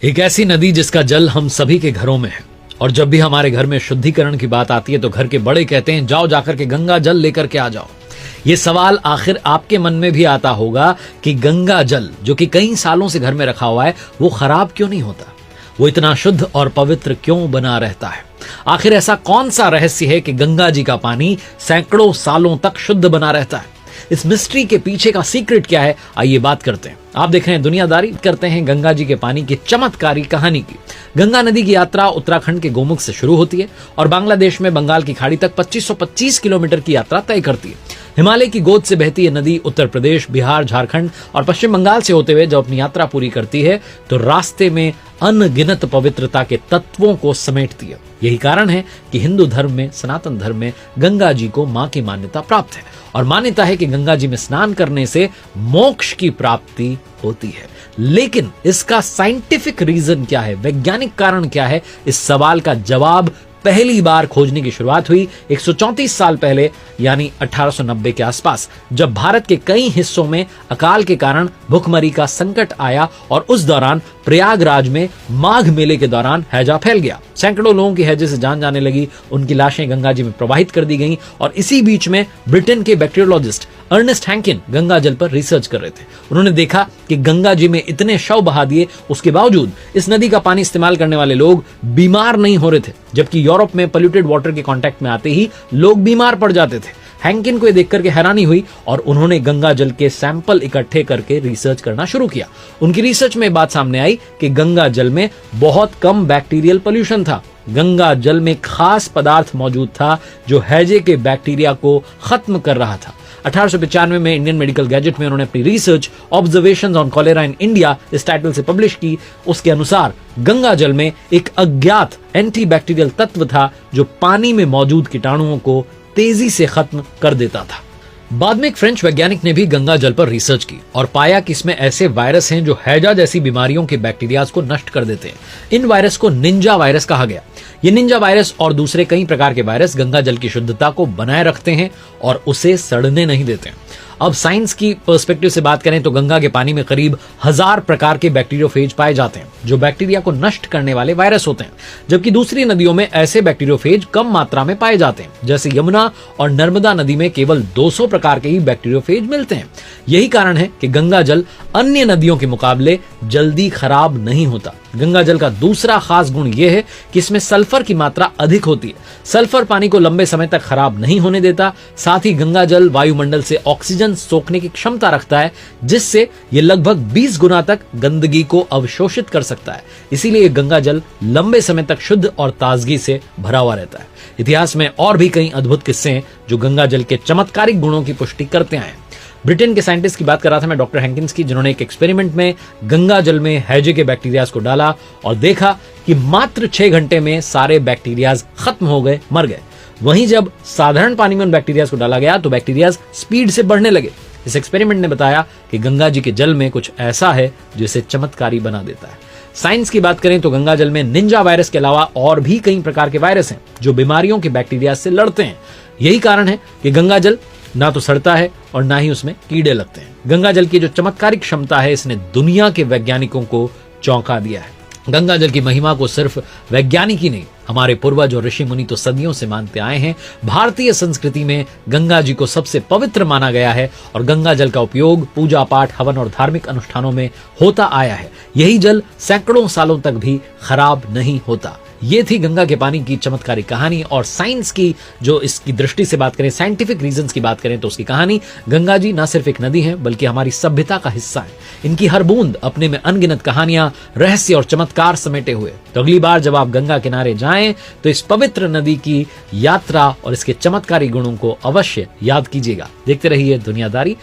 एक ऐसी नदी जिसका जल हम सभी के घरों में है, और जब भी हमारे घर में शुद्धिकरण की बात आती है तो घर के बड़े कहते हैं जाओ जाकर के गंगा जल लेकर के आ जाओ। ये सवाल आखिर आपके मन में भी आता होगा कि गंगा जल जो कि कई सालों से घर में रखा हुआ है वो खराब क्यों नहीं होता, वो इतना शुद्ध और पवित्र क्यों बना रहता है। आखिर ऐसा कौन सा रहस्य है कि गंगा जी का पानी सैकड़ों सालों तक शुद्ध बना रहता है। इस मिस्ट्री के पीछे का सीक्रेट क्या है, आइए बात करते हैं। आप देख रहे हैं दुनियादारी, करते हैं गंगा जी के पानी की चमत्कारी कहानी की। गंगा नदी की यात्रा उत्तराखंड के गोमुख से शुरू होती है और बांग्लादेश में बंगाल की खाड़ी तक 2525 किलोमीटर की यात्रा तय करती है। हिमालय की गोद से बहती ये नदी उत्तर प्रदेश, बिहार, झारखंड और पश्चिम बंगाल से होते हुए जब अपनी यात्रा पूरी करती है तो रास्ते में अनगिनत पवित्रता के तत्वों को समेटती है। यही कारण है कि हिंदू धर्म में, सनातन धर्म में गंगा जी को मां की मान्यता प्राप्त है और मान्यता है कि गंगा जी में स्नान करने से मोक्ष की प्राप्ति होती है। लेकिन इसका साइंटिफिक रीजन क्या है, वैज्ञानिक कारण क्या है, इस सवाल का जवाब पहली बार खोजने की शुरुआत हुई 134 साल पहले यानी 1890 के आसपास, जब भारत के कई हिस्सों में अकाल के कारण भुखमरी का संकट आया और उस दौरान प्रयागराज में माघ मेले के दौरान हैजा फैल गया। सैकड़ों लोगों की हैजे से जान जाने लगी, उनकी लाशें गंगा जी में प्रवाहित कर दी गईं और इसी बीच में ब्रिटेन के बैक्टीरियोलॉजिस्ट अर्नेस्ट हैंकिन गंगा जल पर रिसर्च कर रहे थे। उन्होंने देखा कि गंगा जी में इतने शव बहा दिए, उसके बावजूद इस नदी का पानी इस्तेमाल करने वाले लोग बीमार नहीं हो रहे थे, जबकि यूरोप में पोल्यूटेड वाटर के कांटेक्ट में आते ही लोग बीमार पड़ जाते थे। हैंकिन को यह देख करके हैरानी हुई और उन्होंने गंगा जल के सैंपल इकट्ठे करके रिसर्च करना शुरू किया। उनकी रिसर्च में बात सामने आई कि गंगा जल में बहुत कम बैक्टीरियल पोल्यूशन था। गंगा जल में खास पदार्थ मौजूद था जो हैजे के बैक्टीरिया को खत्म कर रहा था। 1895 में इंडियन मेडिकल गैजेट में उन्होंने अपनी research observations on cholera in India इस टाइटल से पब्लिश की। उसके अनुसार गंगा जल में एक अज्ञात एंटीबैक्टीरियल तत्व था जो पानी में मौजूद कीटाणुओं को तेजी से खत्म कर देता था। बाद में एक फ्रेंच वैज्ञानिक ने भी गंगा जल पर रिसर्च की और पाया कि इसमें ऐसे वायरस हैं जो हैजा जैसी बीमारियों के बैक्टीरियाज को नष्ट कर देते हैं। इन वायरस को निंजा वायरस कहा गया। ये निंजा वायरस और दूसरे कई प्रकार के वायरस गंगा जल की शुद्धता को बनाए रखते हैं और उसे सड़ने नहीं देते। अब साइंस की पर्सपेक्टिव से बात करें तो गंगा के पानी में करीब 1000 प्रकार के बैक्टीरियोफेज पाए जाते हैं जो बैक्टीरिया को नष्ट करने वाले वायरस होते हैं, जबकि दूसरी नदियों में ऐसे बैक्टीरियोफेज कम मात्रा में पाए जाते हैं। जैसे यमुना और नर्मदा नदी में केवल 200 प्रकार के ही बैक्टीरियोफेज मिलते हैं। यही कारण है कि गंगा जल अन्य नदियों के मुकाबले जल्दी खराब नहीं होता। गंगा जल का दूसरा खास गुण यह है कि इसमें सल्फर की मात्रा अधिक होती है। सल्फर पानी को लंबे समय तक खराब नहीं होने देता। साथ ही गंगा जल वायुमंडल से ऑक्सीजन सोखने की क्षमता रखता है, जिससे यह लगभग 20 गुना तक गंदगी को अवशोषित कर सकता है। इसीलिए गंगा जल लंबे समय तक शुद्ध और ताजगी से भरा हुआ रहता है। इतिहास में और भी कई अद्भुत किस्से हैं जो गंगा जल के चमत्कारिक गुणों की पुष्टि करते आए हैं। ब्रिटेन के साइंटिस्ट की बात कर रहा था मैं, डॉक्टर हैंकिंस की, जिन्होंने एक एक्सपेरिमेंट में गंगा जल में हैजे के बैक्टीरियाज को डाला और देखा कि मात्र 6 घंटे में सारे बैक्टीरियाज खत्म हो गए, मर गए। वहीं जब साधारण पानी में उन बैक्टीरियाज को डाला गया तो बैक्टीरियाज स्पीड से बढ़ने लगे। इस एक्सपेरिमेंट ने बताया कि गंगा जी के जल में कुछ ऐसा है जो इसे चमत्कारी बना देता है। साइंस की बात करें तो गंगा जल में निंजा वायरस के अलावा और भी कई प्रकार के वायरस हैं जो बीमारियों के बैक्टीरिया से लड़ते हैं। यही कारण है कि गंगा जल ना तो सड़ता है और ना ही उसमें कीड़े लगते हैं। गंगा जल की जो चमत्कारिक क्षमता है इसने दुनिया के वैज्ञानिकों को चौंका दिया है। गंगा जल की महिमा को सिर्फ वैज्ञानिक ही नहीं, हमारे पूर्वज और ऋषि मुनि तो सदियों से मानते आए हैं। भारतीय संस्कृति में गंगा जी को सबसे पवित्र माना गया है और गंगा जल का उपयोग पूजा पाठ, हवन और धार्मिक अनुष्ठानों में होता आया है। यही जल सैकड़ों सालों तक भी खराब नहीं होता। ये थी गंगा के पानी की चमत्कारी कहानी। और साइंस की जो इसकी दृष्टि से बात करें, साइंटिफिक रीजंस की बात करें तो उसकी कहानी, गंगा जी ना सिर्फ एक नदी है बल्कि हमारी सभ्यता का हिस्सा है। इनकी हर बूंद अपने में अनगिनत कहानियां, रहस्य और चमत्कार समेटे हुए। तो अगली बार जब आप गंगा किनारे जाएं तो इस पवित्र नदी की यात्रा और इसके चमत्कारी गुणों को अवश्य याद कीजिएगा। देखते रहिए दुनियादारी।